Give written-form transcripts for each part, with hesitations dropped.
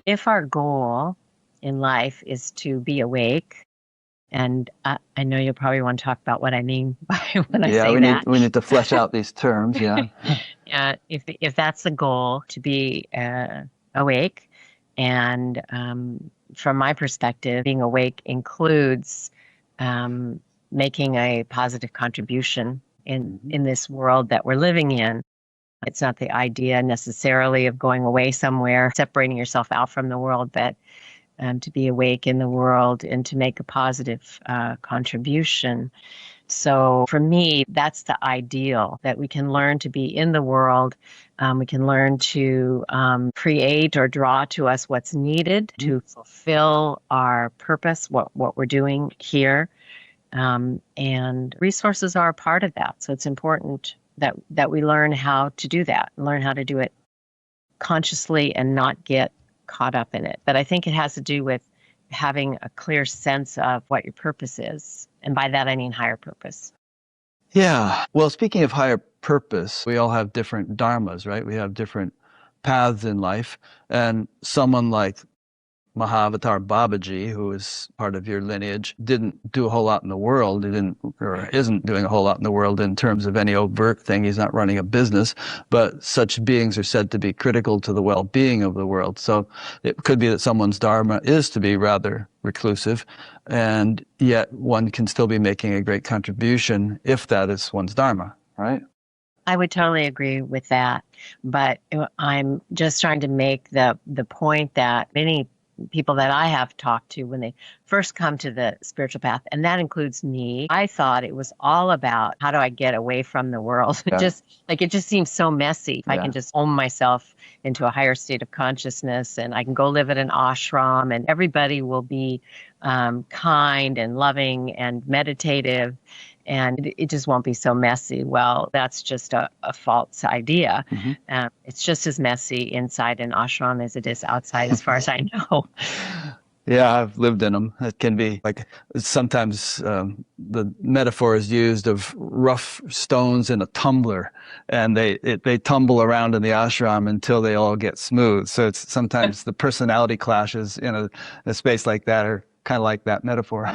If our goal in life is to be awake, and I know you'll probably want to talk about what I mean by when I Yeah, say we need that. we need to flesh out these terms. Yeah. If that's the goal, to be awake, and from my perspective, being awake includes um, making a positive contribution Mhm. in this world that we're living in. It's not the idea necessarily of going away somewhere, separating yourself out from the world, but to be awake in the world and to make a positive contribution. So for me, that's the ideal, that we can learn to be in the world. We can learn to create or draw to us what's needed Mhm. to fulfill our purpose, what we're doing here. And resources are a part of that. So it's important that we learn how to do that, learn how to do it consciously and not get caught up in it. But I think it has to do with having a clear sense of what your purpose is. And by that, I mean higher purpose. Yeah. Well, speaking of higher purpose, we all have different dharmas, right? We have different paths in life. And someone like Mahavatar Babaji, who is part of your lineage, didn't do a whole lot in the world. He didn't, or isn't doing a whole lot in the world in terms of any overt thing. He's not running a business, but such beings are said to be critical to the well-being of the world. So it could be that someone's dharma is to be rather reclusive, and yet one can still be making a great contribution if that is one's dharma, right? I would totally agree with that. But I'm just trying to make the point that many people that I have talked to when they first come to the spiritual path, and that includes me, I thought it was all about how do I get away from the world? Yeah. It just seems so messy. If I Yeah. can just own myself into a higher state of consciousness and I can go live at an ashram and everybody will be kind and loving and meditative and it just won't be so messy. Well, that's just a false idea. Mm-hmm. It's just as messy inside an ashram as it is outside, as far as I know. Yeah, I've lived in them. It can be like sometimes the metaphor is used of rough stones in a tumbler, and they tumble around in the ashram until they all get smooth. So it's sometimes the personality clashes in a space like that are kind of like that metaphor.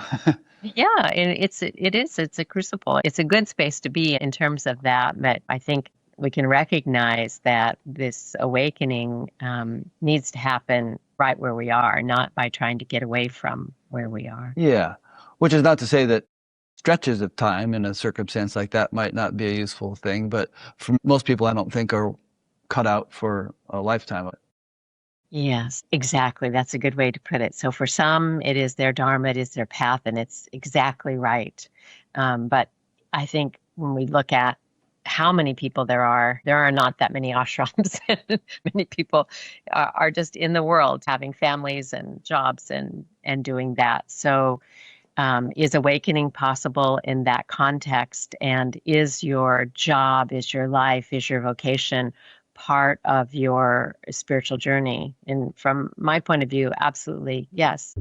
Yeah, and it's a crucible. It's a good space to be in terms of that. But I think we can recognize that this awakening needs to happen right where we are, not by trying to get away from where we are. Yeah, which is not to say that stretches of time in a circumstance like that might not be a useful thing, but for most people, I don't think are cut out for a lifetime. Yes, exactly. That's a good way to put it. So for some, it is their dharma, it is their path, and it's exactly right. But I think when we look at how many people there are not that many ashrams. Many people are just in the world having families and jobs and doing that. So is awakening possible in that context? And is your job, is your life, is your vocation part of your spiritual journey? And from my point of view, absolutely, yes.